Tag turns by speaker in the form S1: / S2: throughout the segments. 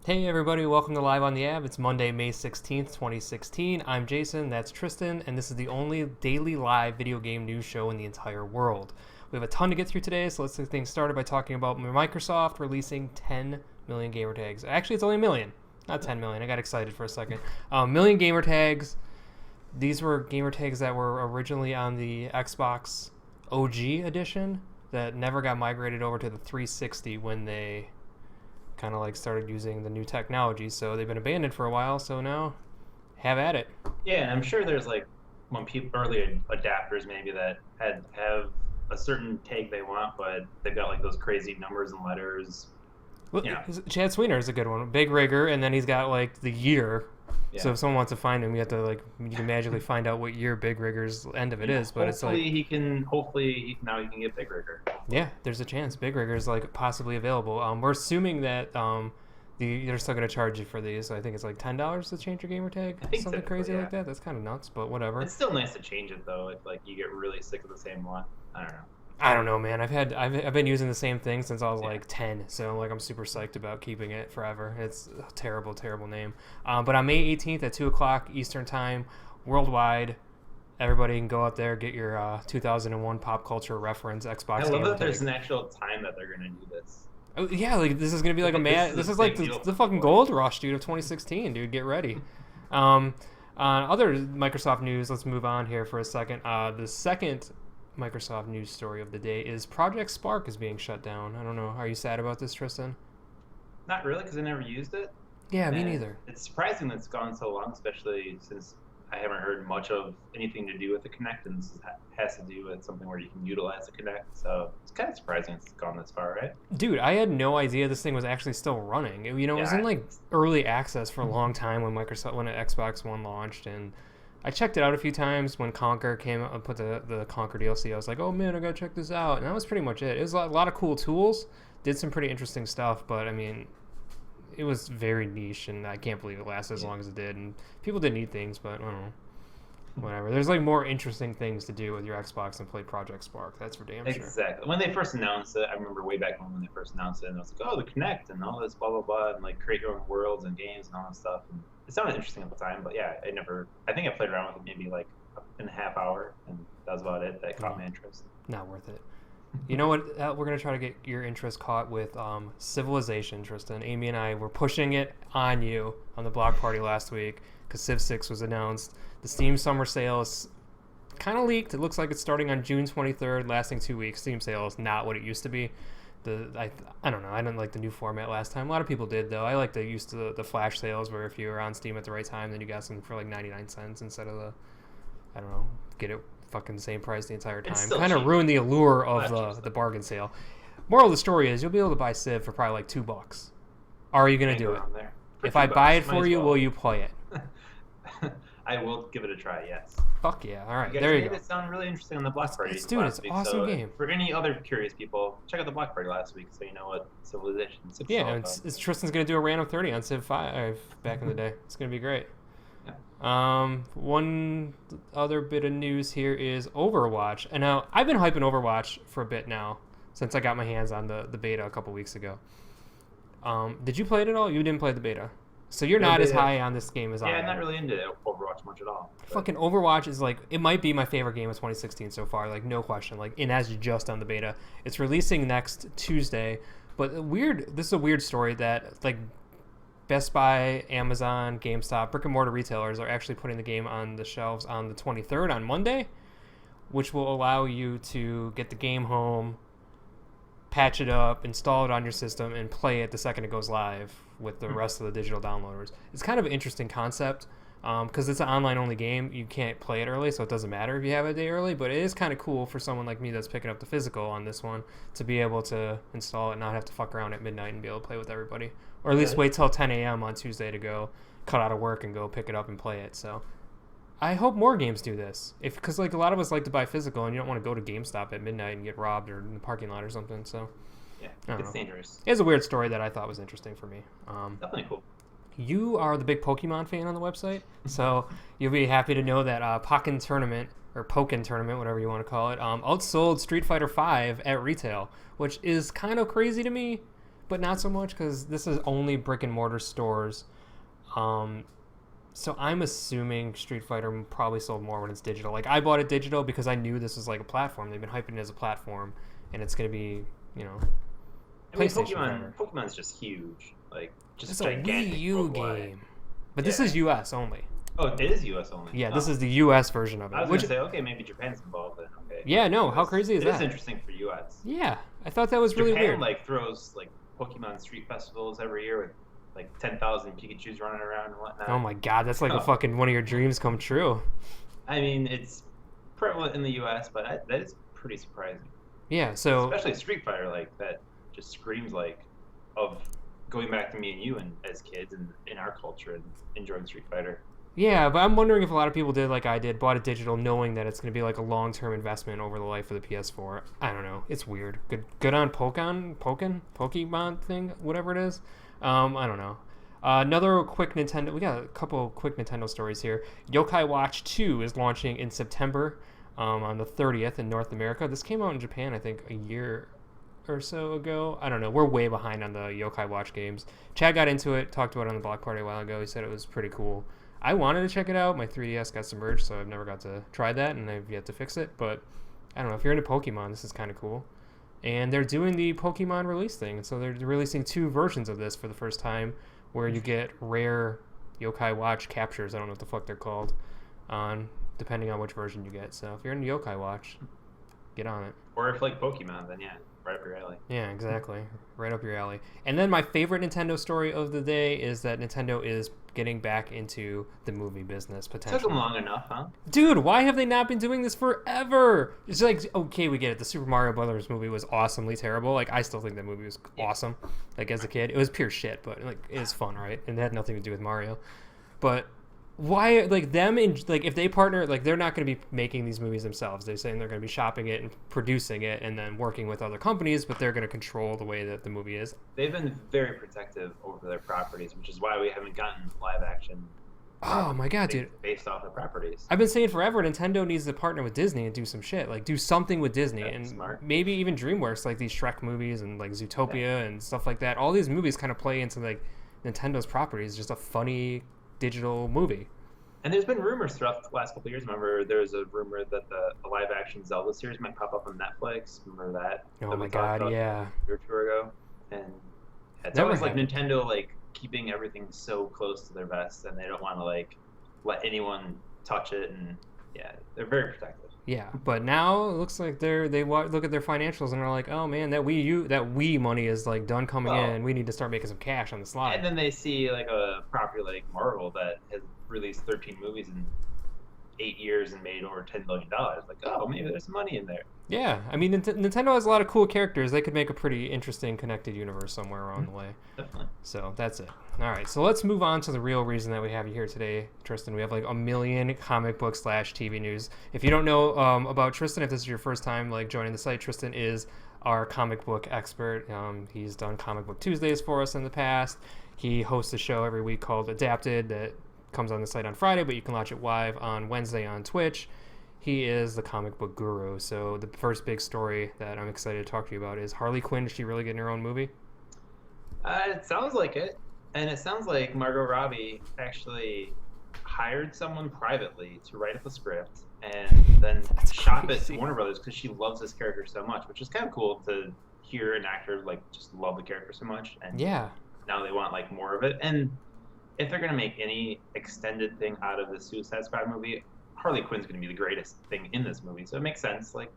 S1: Hey everybody, welcome to Live on the Ab. It's Monday, May 16th, 2016. I'm Jason, that's Tristan, and this is the only daily live video game news show in the entire world. We have a ton to get through today, so let's get things started by talking about Microsoft releasing 10 million gamertags. Actually, it's only a million, not 10 million. I got excited for a second. Million gamertags. These were gamertags that were originally on the Xbox OG edition that never got migrated over to the 360 when they kind of like started using the new technology, so they've been abandoned for a while, so now have at it.
S2: Yeah, and I'm sure there's like early adapters maybe that have a certain tag they want, but they've got like those crazy numbers and letters.
S1: Well, Chad Sweener is a good one. Big rigger, and then he's got like the year.
S2: Yeah.
S1: So if someone wants to find him, you have to you can magically find out what year Big Rigger's end of it is. But it's like
S2: hopefully now he can get Big Rigger.
S1: Yeah, there's a chance Big Rigger's like possibly available. We're assuming that they're still going to charge you for these. So I think it's like $10 to change your gamer tag.
S2: I think
S1: something crazy
S2: yeah.
S1: like that. That's kind of nuts, but whatever.
S2: It's still nice to change it though if like you get really sick of the same one.
S1: I don't know, man. I've been using the same thing since I was like 10, so like I'm super psyched about keeping it forever. It's a terrible, terrible name. But on May 18th at 2 o'clock Eastern Time, worldwide, everybody can go out there, get your 2001 pop culture reference Xbox.
S2: I love that there's an actual time that they're gonna do this.
S1: Oh yeah, like this is gonna be like This is like the fucking gold rush, dude, of 2016, dude. Get ready. Other Microsoft news. Let's move on here for a second. The second Microsoft news story of the day is Project Spark is being shut down. I don't know. Are you sad about this, Tristan?
S2: Not really, because I never used it.
S1: Yeah, me neither.
S2: It's surprising that it's gone so long, especially since I haven't heard much of anything to do with the Kinect, and this has to do with something where you can utilize the Kinect. So it's kind of surprising it's gone this far, right?
S1: Dude, I had no idea this thing was actually still running. It was in like early access for a long time when Xbox One launched, and I checked it out a few times when Conquer came out and put the Conquer DLC. I was like, oh man, I gotta check this out. And that was pretty much it. It was a lot of cool tools, did some pretty interesting stuff, but I mean, it was very niche, and I can't believe it lasted as long as it did. And people did need things, but I don't know. Whatever. There's like more interesting things to do with your Xbox than play Project Spark. That's for damn sure.
S2: Exactly. When they first announced it, I remember way back when they first announced it, and I was like, oh, the Kinect and all this blah blah blah, and like create your own worlds and games and all that stuff. And it sounded interesting at the time, but yeah, I think I played around with it maybe like in a half hour, and that was about it. That caught my interest.
S1: Not worth it. You know what? We're going to try to get your interest caught with Civilization, Tristan. Amy and I were pushing it on you on the block party last week because Civ 6 was announced. The Steam Summer Sale is kind of leaked. It looks like it's starting on June 23rd, lasting 2 weeks. Steam Sale is not what it used to be. I don't know. I didn't like the new format last time. A lot of people did, though. I like the use to the flash sales where if you were on Steam at the right time, then you got some for like 99 cents instead of get it fucking same price the entire time. Kind of ruined the allure of the bargain sale. Moral of the story is you'll be able to buy Civ for probably like $2. Are you going to do it? If I buy it for you, will you play it?
S2: I will give it a try, yes.
S1: Fuck yeah. All right,
S2: there you go. It sounded really interesting on the Block Party.
S1: It's an awesome game.
S2: For any other curious people, check out the Block Party last week so you know what Civilization 6
S1: is all about. It's Tristan's going to do a random 30 on Civ 5 back in the day. It's going to be great. Yeah. One other bit of news here is Overwatch. And now, I've been hyping Overwatch for a bit now, since I got my hands on the beta a couple weeks ago. Did you play it at all? You didn't play the beta. So you're not as high on this game as I am.
S2: Yeah, I'm not really into Overwatch much at all.
S1: Fucking Overwatch is like, it might be my favorite game of 2016 so far, like no question. Like, and that's just on the beta. It's releasing next Tuesday, but this is a weird story that like Best Buy, Amazon, GameStop, brick and mortar retailers are actually putting the game on the shelves on the 23rd on Monday, which will allow you to get the game home, patch it up, install it on your system, and play it the second it goes live with the rest of the digital downloaders. It's kind of an interesting concept because it's an online-only game. You can't play it early, so it doesn't matter if you have it a day early, but it is kind of cool for someone like me that's picking up the physical on this one to be able to install it and not have to fuck around at midnight and be able to play with everybody. Or at least wait till 10 a.m. on Tuesday to go cut out of work and go pick it up and play it. So I hope more games do this. Because like a lot of us like to buy physical and you don't want to go to GameStop at midnight and get robbed or in the parking lot or something. So
S2: yeah, it's dangerous.
S1: It's a weird story that I thought was interesting for me.
S2: Definitely cool.
S1: You are the big Pokemon fan on the website, so you'll be happy to know that Pokken Tournament, or Pokken Tournament, whatever you want to call it, outsold Street Fighter V at retail, which is kind of crazy to me but not so much because this is only brick and mortar stores. So I'm assuming Street Fighter probably sold more when it's digital. Like, I bought it digital because I knew this was like a platform. They've been hyping it as a platform, and it's going to be, you know, PlayStation.
S2: Pokemon's just huge. Like, just
S1: it's a
S2: gigantic
S1: Wii U game. But this is US only.
S2: Oh, it is US only?
S1: Yeah, this is the US version of it.
S2: I was going to say, okay, maybe Japan's involved then. Okay.
S1: Yeah, no, how crazy is that?
S2: It is interesting for US.
S1: Yeah, I thought that was really weird.
S2: Japan, like, throws, like, Pokemon Street Festivals every year with like 10,000 Pikachus running around and whatnot.
S1: Oh my god, that's like a fucking one of your dreams come true.
S2: I mean, it's prevalent in the U.S., but that is pretty surprising.
S1: Yeah, so
S2: especially Street Fighter, like that just screams like of going back to me and you and as kids and in our culture and enjoying Street Fighter.
S1: Yeah, but I'm wondering if a lot of people did like I did, bought it digital, knowing that it's going to be like a long-term investment over the life of the PS4. I don't know. It's weird. Good on Pokemon thing, whatever it is. I don't know. Another quick Nintendo. We got a couple quick Nintendo stories here. Yokai Watch 2 is launching in September on the 30th in North America. This came out in Japan, I think, a year or so ago. I don't know. We're way behind on the Yokai Watch games. Chad got into it, talked about it on the block party a while ago. He said it was pretty cool. I wanted to check it out. My 3DS got submerged, so I've never got to try that, and I've yet to fix it. But I don't know. If you're into Pokemon, this is kind of cool. And they're doing the Pokemon release thing. So they're releasing 2 versions of this for the first time, where you get rare Yokai Watch captures. I don't know what the fuck they're called, depending on which version you get. So if you're into Yokai Watch, get on it.
S2: Or if like Pokemon, then yeah, right up your alley.
S1: Yeah, exactly. Right up your alley. And then my favorite Nintendo story of the day is that Nintendo is getting back into the movie business potentially.
S2: Took them long enough, huh?
S1: Dude, why have they not been doing this forever? It's like, okay, we get it. The Super Mario Brothers movie was awesomely terrible. Like, I still think that movie was awesome. Like, as a kid, it was pure shit, but like, it was fun, right? And it had nothing to do with Mario. But why, like, them and like, if they partner, like, they're not going to be making these movies themselves. They're saying they're going to be shopping it and producing it and then working with other companies, but they're going to control the way that the movie is.
S2: They've been very protective over their properties, which is why we haven't gotten live action.
S1: Oh my god, dude!
S2: Based off the properties.
S1: I've been saying forever, Nintendo needs to partner with Disney and do some shit. Like, do something with Disney.
S2: That's
S1: and
S2: smart.
S1: Maybe even DreamWorks, like these Shrek movies and like Zootopia and stuff like that. All these movies kind of play into like Nintendo's properties. Just a funny digital movie.
S2: And there's been rumors throughout the last couple of years. Remember, there was a rumor that the live-action Zelda series might pop up on Netflix. Remember that?
S1: Oh my god, yeah.
S2: A year or two ago. And it's always like Nintendo, like, keeping everything so close to their vest, and they don't want to, like, let anyone touch it. And, yeah, they're very protective.
S1: Yeah, but now it looks like they look at their financials and are like, oh man, that Wii money is like done coming in. We need to start making some cash on the slide.
S2: And then they see like a property like Marvel that has released 13 movies in 8 years and made over $10 billion. Like, oh, maybe there's money in there.
S1: Yeah, I mean, Nintendo has a lot of cool characters. They could make a pretty interesting connected universe somewhere along the way.
S2: Definitely.
S1: So that's it. All right, so let's move on to the real reason that we have you here today, Tristan. We have like a million comic book / TV news. If you don't know about Tristan, if this is your first time like joining the site, Tristan is our comic book expert. He's done Comic Book Tuesdays for us in the past. He hosts a show every week called Adapted that comes on the site on Friday, but you can watch it live on Wednesday on Twitch. He is the comic book guru. So the first big story that I'm excited to talk to you about is Harley Quinn. Is she really getting her own movie?
S2: It sounds like it. And it sounds like Margot Robbie actually hired someone privately to write up the script and then shop it to Warner Brothers because she loves this character so much, which is kind of cool to hear an actor like just love the character so much. And
S1: yeah,
S2: now they want like more of it. And if they're going to make any extended thing out of the Suicide Squad movie, Harley Quinn's going to be the greatest thing in this movie. So it makes sense. Like,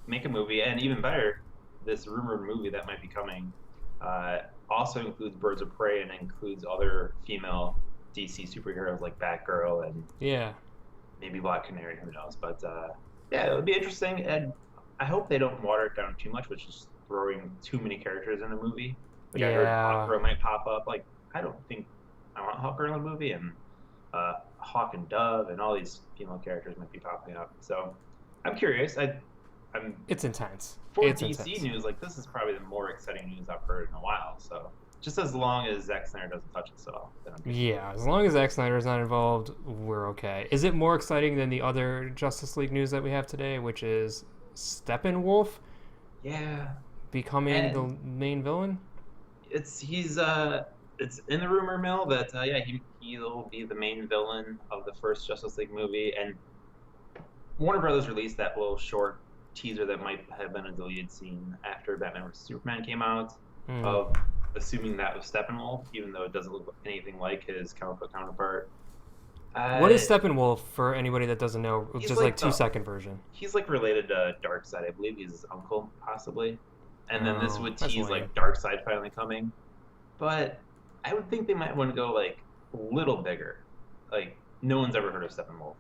S2: make a movie. And even better, this rumored movie that might be coming also includes Birds of Prey and includes other female DC superheroes like Batgirl and maybe Black Canary, who knows. But yeah, it would be interesting. And I hope they don't water it down too much, which is throwing too many characters in a movie. Like, I heard Hawkgirl might pop up. Like, I don't think I want Hawkgirl in a movie, and Hawk and Dove and all these female characters might be popping up. So I'm curious.
S1: It's intense.
S2: For DC news, like, this is probably the more exciting news I've heard in a while. So just as long as Zack Snyder doesn't touch it, so
S1: yeah, as long as Zack Snyder is not involved, we're okay. Is it more exciting than the other Justice League news that we have today, which is Steppenwolf?
S2: Yeah.
S1: Becoming the main villain?
S2: it's in the rumor mill that yeah, he'll be the main villain of the first Justice League movie, and Warner Brothers released that little short teaser that might have been a deleted scene after Batman vs Superman came out, of assuming that was Steppenwolf, even though it doesn't look anything like his comic book counterpart.
S1: What is Steppenwolf for anybody that doesn't know? Just like 2-second version.
S2: He's like related to Darkseid. I believe he's his uncle, possibly. And then this would tease like Darkseid finally coming. But I would think they might want to go like a little bigger. Like no one's ever heard of Steppenwolf.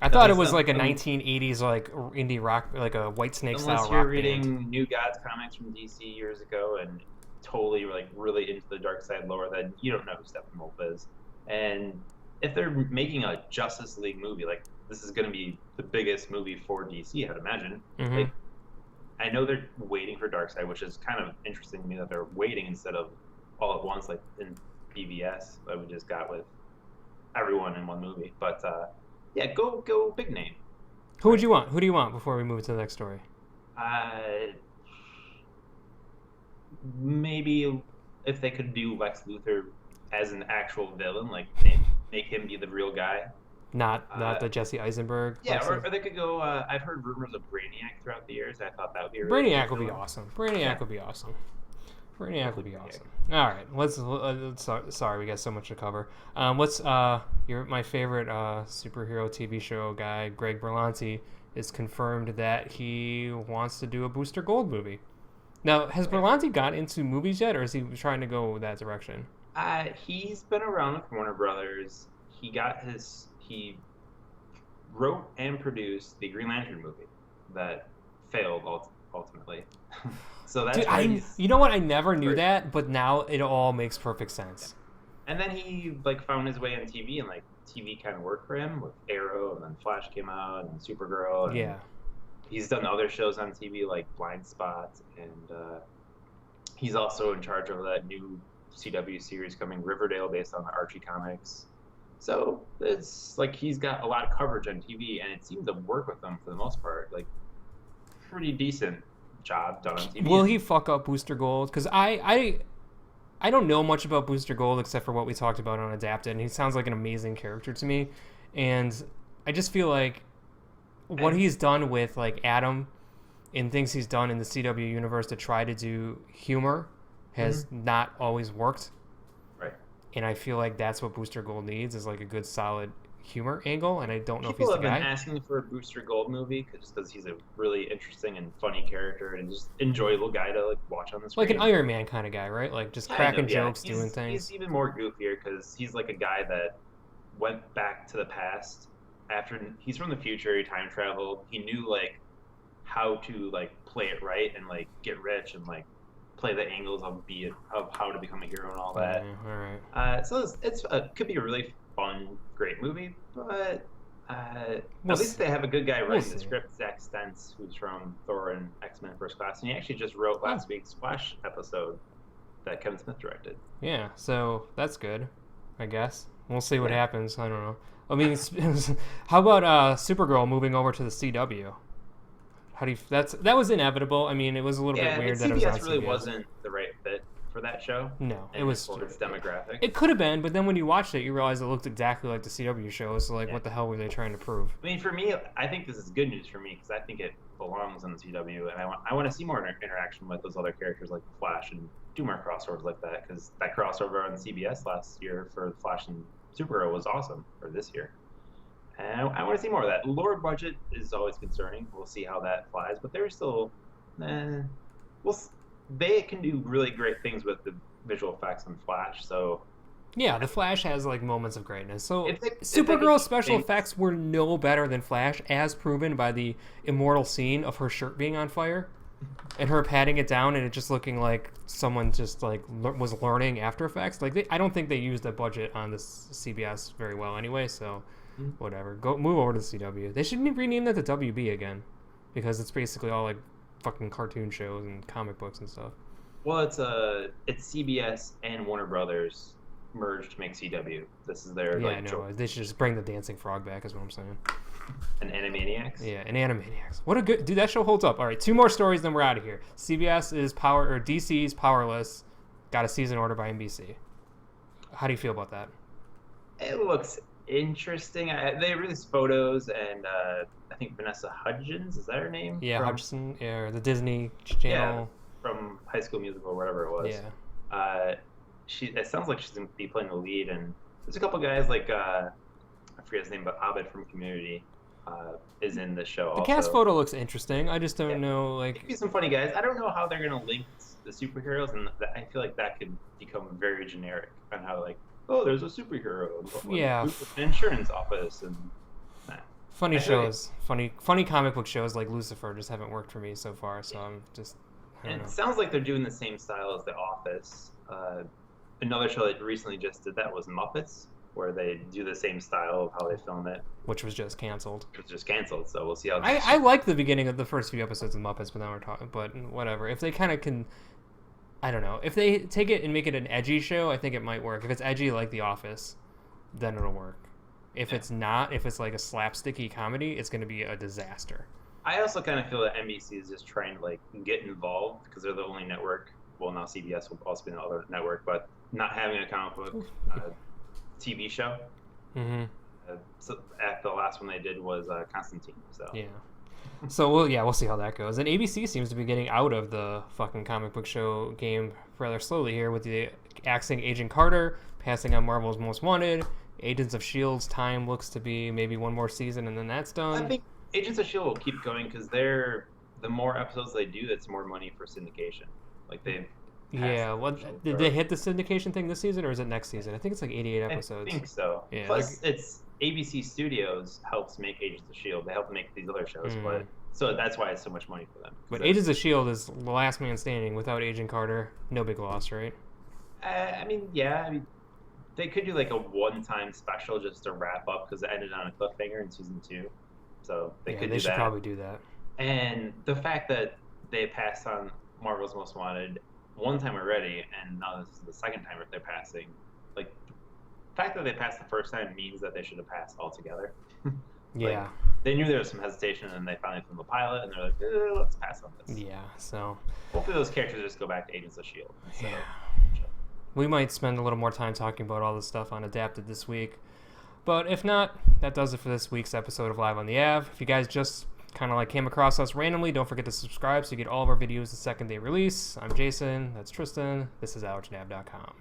S1: I thought it was like a 1980s like indie rock, like a Whitesnake style rock band.
S2: Unless you're reading New Gods comics from DC years ago and totally like really into the Darkseid lore, then you don't know who Steppenwolf is. And if they're making a Justice League movie, like this is going to be the biggest movie for DC, I'd imagine. Like, I know they're waiting for Darkseid, which is kind of interesting to me that they're waiting instead of all at once, like in BVS that we just got with everyone in one movie. But yeah, go big name.
S1: Who would you want? Who do you want before we move to the next story?
S2: Maybe if they could do Lex Luthor as an actual villain, like make him be the real guy.
S1: Not the Jesse Eisenberg.
S2: Yeah, or they could go. I've heard rumors of Brainiac throughout the years. I thought that would be
S1: Brainiac would be awesome. Brainiac would be awesome. All right, let's. Sorry, we got so much to cover. My favorite superhero TV show guy, Greg Berlanti, is confirmed that he wants to do a Booster Gold movie. Now, has Berlanti got into movies yet, or is he trying to go that direction?
S2: He's been around with Warner Brothers. He wrote and produced the Green Lantern movie that failed ultimately. So that's
S1: you know what? I never knew that, but now it all makes perfect sense.
S2: And then he like found his way on TV, and like TV kind of worked for him with Arrow, and then Flash came out, and Supergirl. And he's done other shows on TV like Blind Spot, and he's also in charge of that new CW series coming, Riverdale, based on the Archie comics. So it's like he's got a lot of coverage on TV, and it seems to work with them for the most part. Like pretty decent job done on TV.
S1: Will he fuck up Booster Gold? Because I don't know much about Booster Gold except for what we talked about on Adapted, and he sounds like an amazing character to me. And I just feel like what he's done with like Adam and things he's done in the CW universe to try to do humor has not always worked.
S2: Right.
S1: And I feel like that's what Booster Gold needs, is like a good solid humor angle, and I don't know if he's the guy.
S2: People have been asking for a Booster Gold movie just because he's a really interesting and funny character and just enjoyable guy to like watch on the screen.
S1: Like an Iron Man kind of guy, right? Like just cracking jokes, doing things.
S2: He's even more goofier because he's like a guy that went back to the past. After he's from the future, he time traveled. He knew like how to like play it right and like get rich and like play the angles of how to become a hero and all that.
S1: All right.
S2: So it's could be a really fun, great movie, but at least they have a good guy writing the script, Zach Stentz, who's from Thor and X-Men First Class, and he actually just wrote last week's Flash episode that Kevin Smith directed.
S1: Yeah, so that's good, I guess. We'll see what happens. I don't know. I mean, how about Supergirl moving over to the CW? How do you? That was inevitable. I mean, it was a little bit weird that it was on CBS.
S2: CBS really wasn't the right fit for that show.
S1: No, it was
S2: for its demographic.
S1: It could have been, but then when you watched it, you realize it looked exactly like the CW show. So like, what the hell were they trying to prove?
S2: I mean, for me, I think this is good news for me because I think it belongs on the CW, and I want to see more interaction with those other characters like the Flash and do more crossovers like that, because that crossover on CBS last year for Flash and Supergirl was awesome, or this year. And I want to see more of that. The lower budget is always concerning. We'll see how that flies, but they're still, they can do really great things with the visual effects on Flash. So
S1: yeah, the Flash has like moments of greatness. So Supergirl's special effects were no better than Flash, as proven by the immortal scene of her shirt being on fire and her patting it down and it just looking like someone just like was learning After Effects. Like I don't think they used the budget on this CBS very well anyway. So. Whatever. Go move over to the CW. They should rename that to WB again, because it's basically all like fucking cartoon shows and comic books and stuff.
S2: Well, it's CBS and Warner Brothers merged to make CW. This is their
S1: They should just bring the Dancing Frog back, is what I'm saying.
S2: And Animaniacs.
S1: Yeah, and Animaniacs. What a good dude. That show holds up. All right, 2 more stories, then we're out of here. CBS is DC's Powerless. got a season order by NBC. How do you feel about that?
S2: It looks interesting. They released photos, and I think Vanessa Hudgens, is that her name?
S1: Yeah,
S2: from,
S1: Hudson, yeah, the Disney Channel.
S2: from High School Musical or whatever it was.
S1: Yeah.
S2: It sounds like she's gonna be playing the lead, and there's a couple guys like I forget his name, but Abed from Community is in the show.
S1: The cast photo looks interesting. I just don't know, like.
S2: Could be some funny guys. I don't know how they're gonna link the superheroes, and I feel like that could become very generic on how like, oh, there's a superhero.
S1: Yeah.
S2: An insurance office and.
S1: Funny shows, funny comic book shows like Lucifer just haven't worked for me so far. So I'm just. I don't know.
S2: It sounds like they're doing the same style as The Office. Another show that recently just did that was Muppets, where they do the same style of how they film it.
S1: Which was just canceled.
S2: It was just canceled, so we'll see how.
S1: I like the beginning of the first few episodes of Muppets, but now we're talking. But whatever. If they kind of can, I don't know. If they take it and make it an edgy show, I think it might work. If it's edgy like The Office, then it'll work. If it's not, if it's like a slapsticky comedy, it's going to be a disaster.
S2: I also kind of feel that NBC is just trying to like get involved because they're the only network. Well, now CBS will also be another network, but not having a comic book TV show.
S1: Mm-hmm.
S2: So at the last one they did was Constantine. So
S1: yeah. So we'll see how that goes. And ABC seems to be getting out of the fucking comic book show game rather slowly here, with the axing Agent Carter, passing on Marvel's Most Wanted. Agents of S.H.I.E.L.'s time looks to be maybe one more season and then that's done.
S2: I think Agents of S.H.I.E.L.D. will keep going because the more episodes they do, that's more money for syndication. Like they've.
S1: Yeah, did they hit the syndication thing this season or is it next season? I think it's like 88 episodes.
S2: I think so.
S1: Yeah,
S2: plus, it's ABC Studios helps make Agents of S.H.I.E.L.D. They help make these other shows, but so that's why it's so much money for them.
S1: But Agents of S.H.I.E.L.D. is the last man standing. Without Agent Carter, no big loss, right?
S2: I mean, they could do like a one-time special just to wrap up because it ended on a cliffhanger in season 2. So they could do that.
S1: They should probably do that.
S2: And the fact that they passed on Marvel's Most Wanted one time already, and now this is the second time they're passing. Like, the fact that they passed the first time means that they should have passed altogether.
S1: Yeah.
S2: Like, they knew there was some hesitation, and they finally filmed the pilot, and they're like, let's pass on this.
S1: Yeah, so.
S2: Hopefully those characters just go back to Agents of S.H.I.E.L.D.
S1: Yeah. We might spend a little more time talking about all this stuff on Adapted this week. But if not, that does it for this week's episode of Live on the Av. If you guys just kind of like came across us randomly, don't forget to subscribe so you get all of our videos the second they release. I'm Jason. That's Tristan. This is allertonav.com.